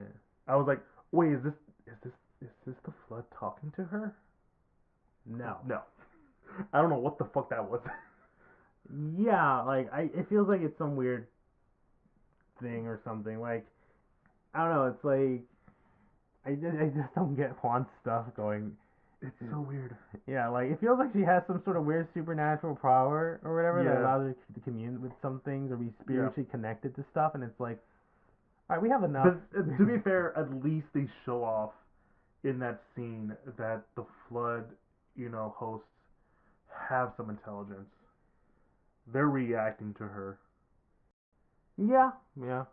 I was like, wait, is this the flood talking to her? No. No, I don't know what the fuck that was. Yeah, like it feels like it's some weird thing or something. Like I don't know. It's like I just don't get Juan's stuff going. It's so weird. Yeah, like it feels like she has some sort of weird supernatural power or whatever that Yeah. allows her to commune with some things or be Yeah. spiritually connected to stuff. And it's like, all right, we have enough. But to be fair, at least they show off in that scene that the flood, hosts have some intelligence. They're reacting to her. Yeah, yeah.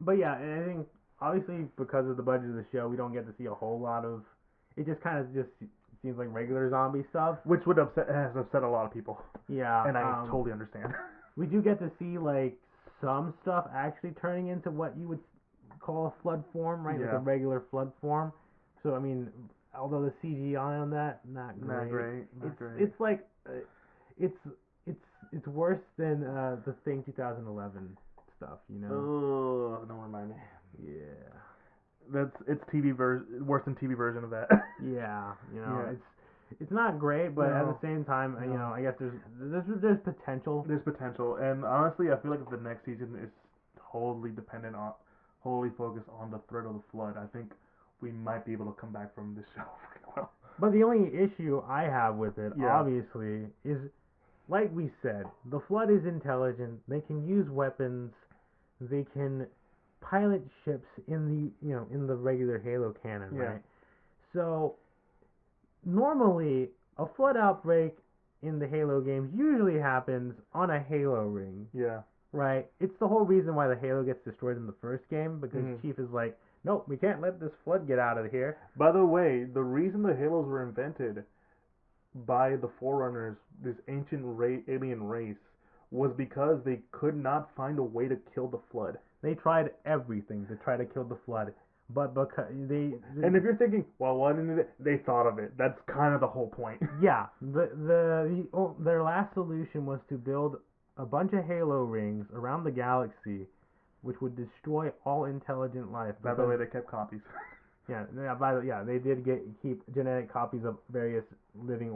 But yeah, and I think obviously because of the budget of the show, we don't get to see a whole lot of. It just kind of just seems like regular zombie stuff. Which has upset a lot of people. Yeah, And I totally understand. we do get to see like some stuff actually turning into what you would call a flood form, right? Like Yeah. a regular flood form. So I mean, although the CGI on that not great. Not great. Not great. It's like it's it's worse than the Thing 2011 stuff, Oh, don't remind me. Yeah. It's worse than TV version of that. Yeah, Yeah. it's not great, but at the No. same time, No. I guess there's potential. There's potential, and honestly, I feel like the next season is totally dependent on, wholly focused on the threat of the flood. I think we might be able to come back from this show well. But the only issue I have with it, Yeah. obviously, is like we said, the flood is intelligent. They can use weapons. They can pilot ships in the regular Halo canon, Yeah. right? So normally a flood outbreak in the Halo games usually happens on a Halo ring, Yeah. right? It's the whole reason why the Halo gets destroyed in the first game because Mhm. Chief is like, nope, we can't let this flood get out of here. By the way, the reason the Halos were invented by the Forerunners, this ancient alien race, was because they could not find a way to kill the flood. They tried everything to try to kill the flood, but because And if you're thinking, well, why didn't they thought of it? That's kind of the whole point. yeah, their last solution was to build a bunch of Halo rings around the galaxy, which would destroy all intelligent life. By the because- way, they kept copies. yeah, they did keep genetic copies of various living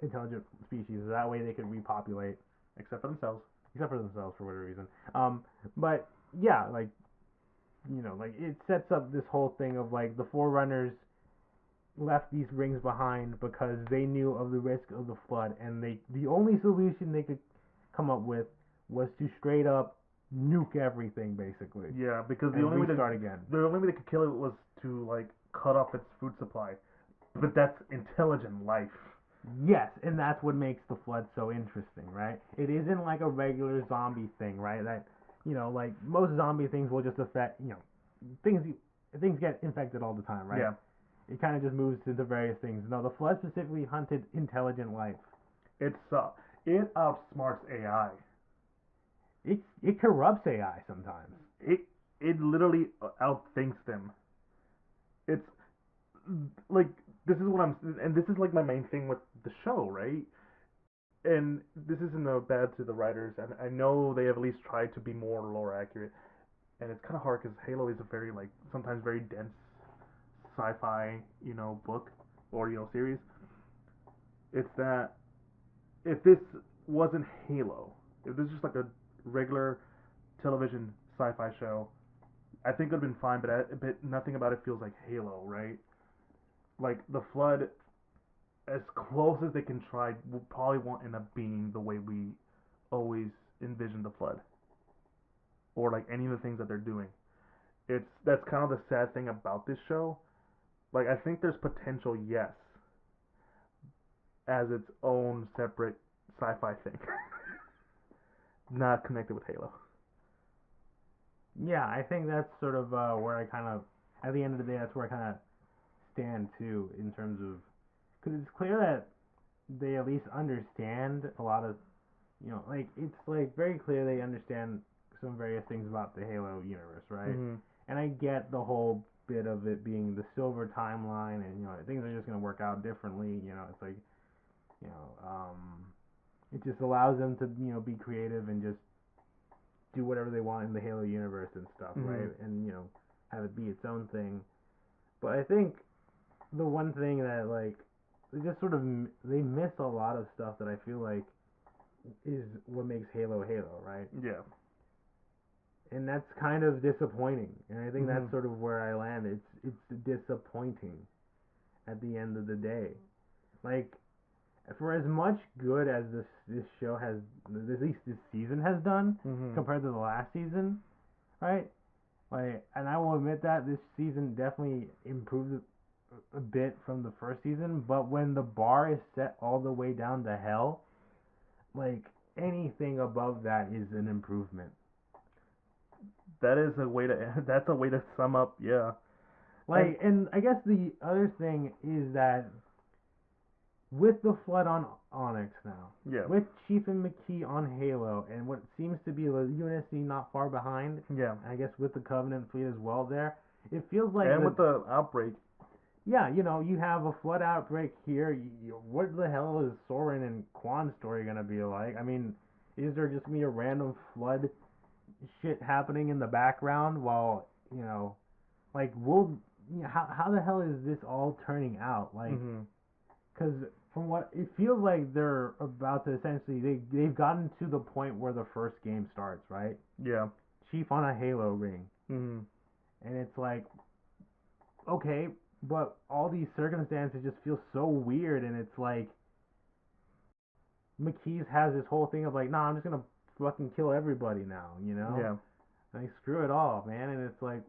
intelligent species. That way they could repopulate. except for themselves. Except for themselves for whatever reason. But yeah, like like it sets up this whole thing of like the Forerunners left these rings behind because they knew of the risk of the flood, and the only solution they could come up with was to straight up nuke everything, basically, Yeah, because and restart again. the only way they could kill it was to like cut off its food supply. But that's intelligent life. Yes, and that's what makes the flood so interesting, right? It isn't like a regular zombie thing, right? That like most zombie things will just affect, things things get infected all the time, right? Yeah, It kind of just moves into various things. No, the flood specifically hunted intelligent life. it's it outsmarts AI. It corrupts AI sometimes. It it literally outthinks them. It's like this is what I'm and this is like my main thing with the show, right? And this isn't no bad to the writers, and I know they have at least tried to be more lore accurate. And it's kind of hard because Halo is a very like sometimes very dense sci-fi book or series. It's that if this wasn't Halo, if this is just like a regular television sci-fi show, I think it would have been fine. But nothing about it feels like Halo, right? Like the flood, as close as they can try, will probably won't end up being the way we always envision the flood, or like any of the things that they're doing. That's kind of the sad thing about this show. Like I think there's potential, yes, as its own separate sci-fi thing, not connected with Halo. Yeah, I think that's sort of where I kind of, at the end of the day, that's where I kind of stand too, in terms of, because it's clear that they at least understand a lot of, like it's like very clear they understand some various things about the Halo universe, right? Mm-hmm. And I get the whole bit of it being the silver timeline, and things are just gonna work out differently. It's like, you know, um, it just allows them to be creative and just do whatever they want in the Halo universe and stuff, Mm-hmm. right? And have it be its own thing. But I think the one thing that like they just sort of they miss a lot of stuff that I feel like is what makes Halo Halo, right? Yeah. And that's kind of disappointing. And I think Mm-hmm. that's sort of where I land. It's disappointing at the end of the day. Like for as much good as this show has, at least this season has done Mm-hmm. compared to the last season, right? Like, and I will admit that this season definitely improved a bit from the first season. But when the bar is set all the way down to hell, like anything above that is an improvement. That is a way to. That's a way to sum up. Yeah. Like, and I guess the other thing is that with the flood on Onyx now, Yeah. with Chief and McKee on Halo, and what seems to be the UNSC not far behind, Yeah. I guess with the Covenant fleet as well there, it feels like And with the outbreak. yeah, you have a flood outbreak here. What the hell is Soren and Quan's story gonna be like? I mean, is there just gonna be a random flood shit happening in the background while like how the hell is this all turning out? Like, Mm-hmm. because from what it feels like, they're about to essentially they've gotten to the point where the first game starts, right? Yeah. Chief on a Halo ring, Mm-hmm. and it's like, okay, but all these circumstances just feel so weird, and it's like McKee's has this whole thing of like, nah, I'm just gonna fucking kill everybody now, Yeah. Like screw it all, man, and it's like,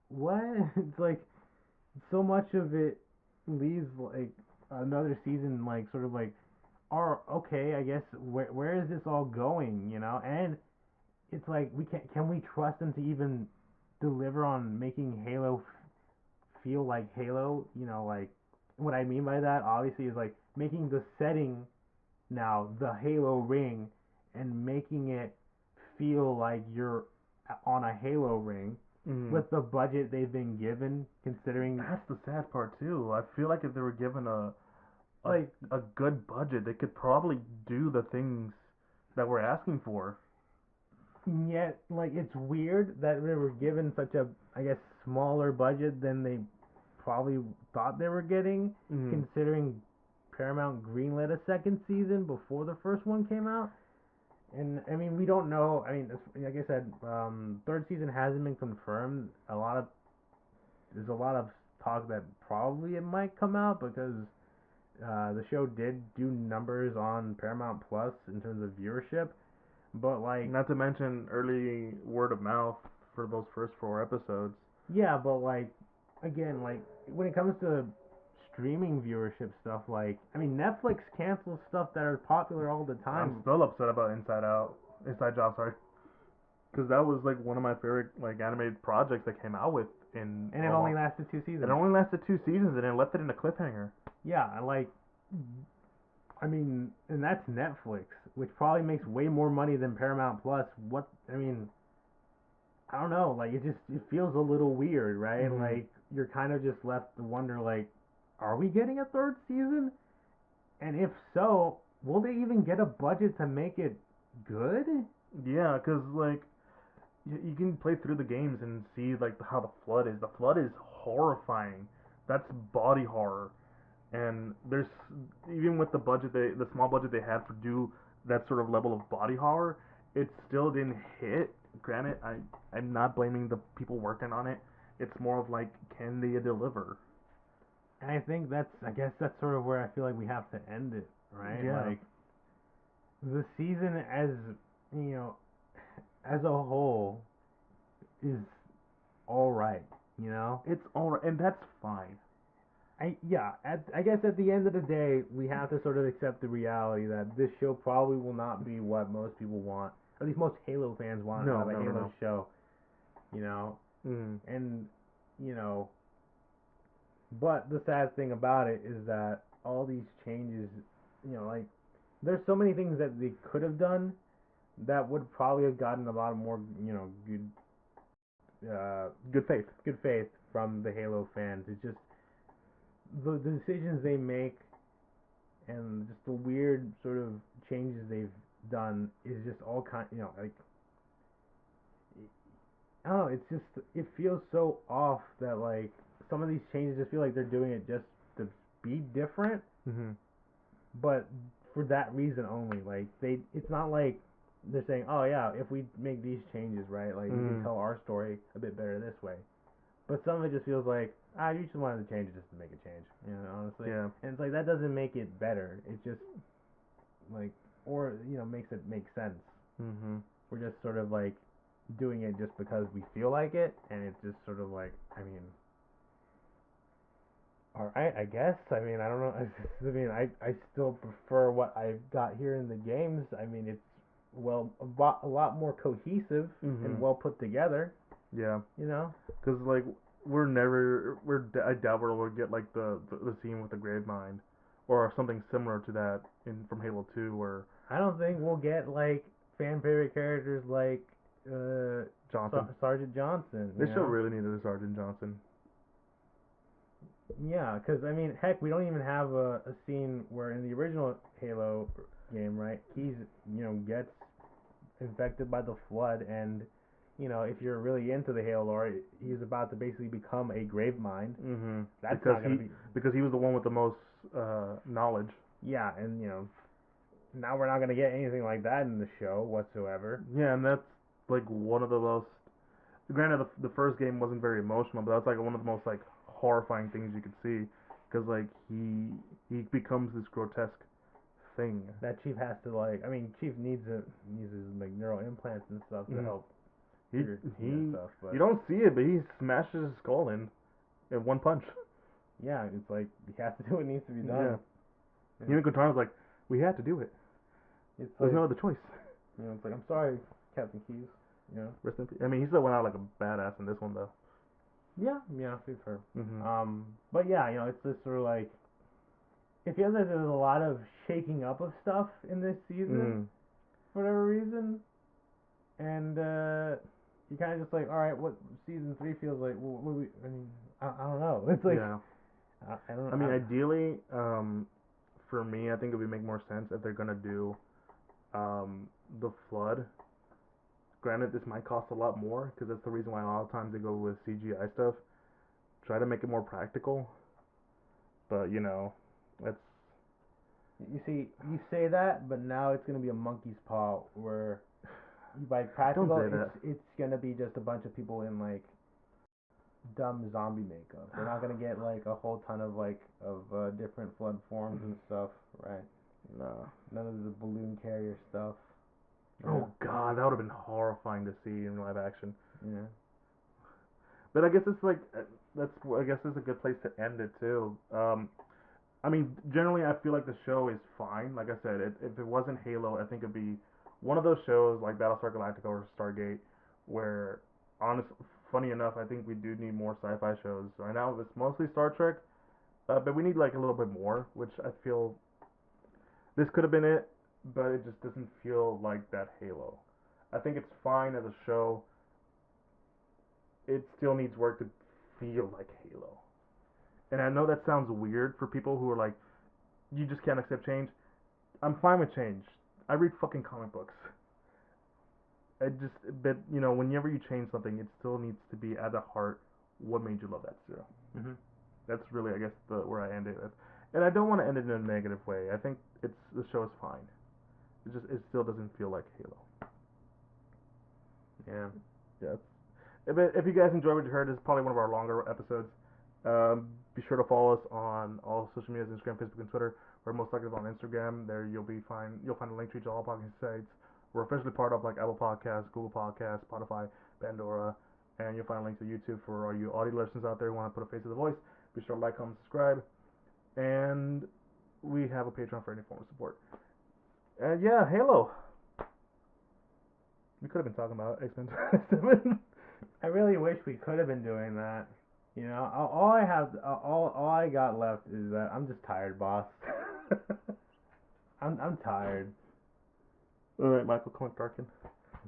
what? It's like so much of it leaves like another season like sort of like, or okay, I guess where is this all going, And it's like can we trust them to even deliver on making Halo feel like Halo? Like what I mean by that obviously is like making the setting now the Halo ring and making it feel like you're on a Halo ring Mm-hmm. with the budget they've been given, considering That's the sad part too. I feel like if they were given a like a good budget, they could probably do the things that we're asking for. yet like it's weird that they were given such a, I guess, smaller budget than they probably thought they were getting, Mm-hmm. considering Paramount greenlit a second season before the first one came out. And I mean, we don't know. I mean, like I said, third season hasn't been confirmed. There's a lot of talk that probably it might come out because the show did do numbers on Paramount Plus in terms of viewership. But like, Not to mention early word of mouth for those first 4 episodes. yeah, but like, again, like when it comes to streaming viewership stuff, like, I mean, Netflix cancels stuff that are popular all the I'm time, still upset about Inside Job, sorry, because that was like one of my favorite like animated projects that came out with in and it only lasted 2 seasons. it only lasted 2 seasons and it left it in a cliffhanger. Yeah, like, I mean, and that's Netflix, which probably makes way more money than Paramount Plus. What I mean, I don't know. Like, it feels a little weird, right? Mm-hmm. Like you're kind of just left to wonder, like, are we getting a third season? And if so, will they even get a budget to make it good? Yeah, because like you can play through the games and see like how the flood is. The flood is horrifying. That's body horror. And there's even with the small budget they had for do that sort of level of body horror, it still didn't hit. Granted, I'm not blaming the people working on it. It's more of like, can they deliver? And I guess that's sort of where I feel like we have to end it, right? Yeah, Like the season you know, as a whole is all right, you know? it's all right, and that's fine. I guess at the end of the day, we have to sort of accept the reality that this show probably will not be what most people want. At least most Halo fans want out No, of a no, no, Halo no. show, you know. Mm. And you know, but the sad thing about it is that all these changes, like there's so many things that they could have done that would probably have gotten a lot more, Good faith. good faith from the Halo fans. It's just the decisions they make and just the weird sort of changes they've done is just all kind, like I don't know. It's just it feels so off that like some of these changes just feel like they're doing it just to be different, Mm-hmm. but for that reason only. Like it's not like they're saying, oh yeah, if we make these changes, right, like we can Mm. tell our story a bit better this way. But some of it just feels like you just wanted to change it just to make a change, honestly. Yeah. And it's like that doesn't make it better. It just like or makes it make sense. Mm-hmm. We're just sort of like doing it just because we feel like it, and it's just sort of like, I mean, all right, I guess. I mean, I don't know. I still prefer what I've got here in the games. I mean, it's a lot more cohesive Mm-hmm. and well put together. Yeah. You know. Because like I doubt we'll get like the scene with the grave mine, or something similar to that in from Halo 2 where I don't think we'll get like fan favorite characters like Johnson. Sergeant Johnson. They still really needed a Sergeant Johnson. Yeah, because I mean, heck, we don't even have a scene where in the original Halo game, right? He's gets infected by the flood, and if you're really into the Halo lore, he's about to basically become a grave mine. Mm-hmm. That's because not gonna be. Because he was the one with the most knowledge. Yeah, and now we're not gonna get anything like that in the show whatsoever. Yeah, and that's like one of the most. Granted, the first game wasn't very emotional, but that's like one of the most like horrifying things you could see, because like he becomes this grotesque thing. That Chief has to like. I mean, Chief needs his like neural implants and stuff to Mm. help He figure he stuff. But you don't see it, but he smashes his skull in one punch. yeah, it's like he has to do what needs to be done. Yeah. Yeah. Even Cortana's like, we had to do it. It's There's like no other choice. it's like I'm sorry, Captain Keys. Rest in peace. I mean, he still went out like a badass in this one though. Yeah, we've heard. Mm-hmm. But yeah, it's just sort of like it feels like there's a lot of shaking up of stuff in this season for whatever reason, and you kind of just like, all right, what season 3 feels like? I mean, I don't know. It's like Yeah. I don't. I mean, ideally, for me, I think it would make more sense if they're gonna do the flood. Granted, this might cost a lot more because that's the reason why a lot of times they go with CGI stuff. Try to make it more practical, but that's You see, you say that, but now it's gonna be a monkey's paw where by Don't practical, say that. it's gonna be just a bunch of people in like dumb zombie makeup. We're not gonna get like a whole ton of different flood forms and stuff, right? No. None of the balloon carrier stuff. Oh God, that would have been horrifying to see in live action. Yeah. But I guess it's like I guess it's a good place to end it too. I mean, generally, I feel like the show is fine. Like I said, if it wasn't Halo, I think it'd be one of those shows like Battlestar Galactica or Stargate, where, honest, funny enough, I think we do need more sci-fi shows. Right now, it's mostly Star Trek, but we need like a little bit more, which I feel this could have been it, but it just doesn't feel like that Halo. I think it's fine as a show. It still needs work to feel like Halo. And I know that sounds weird for people who are like, you just can't accept change. I'm fine with change. I read fucking comic books. But whenever you change something, it still needs to be at the heart. What made you love that show? Mhm. That's really, I guess, where I end it with. And I don't want to end it in a negative way. I think the show is fine. It still doesn't feel like Halo. Yeah. Yeah. If you guys enjoyed what you heard, this is probably one of our longer episodes. Be sure to follow us on all social medias: Instagram, Facebook, and Twitter. We're most likely on Instagram. There you'll find a link to each of all podcast sites. We're officially part of like Apple Podcasts, Google Podcasts, Spotify, Pandora, and you'll find a link to YouTube for all you audio listeners out there who want to put a face to the voice. Be sure to like, comment, subscribe, and we have a Patreon for any form of support. And yeah, Halo. We could have been talking about X-Men 7. I really wish we could have been doing that. You know, all I got left is that I'm just tired, boss. I'm tired. All right, Michael Clint Darkin.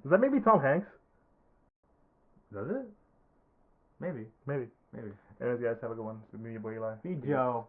Does that maybe Tom Hanks? Does it? Maybe. Maybe. Maybe. Anyways, guys, have a good one. It's been me, your boy Eli. Be Joe.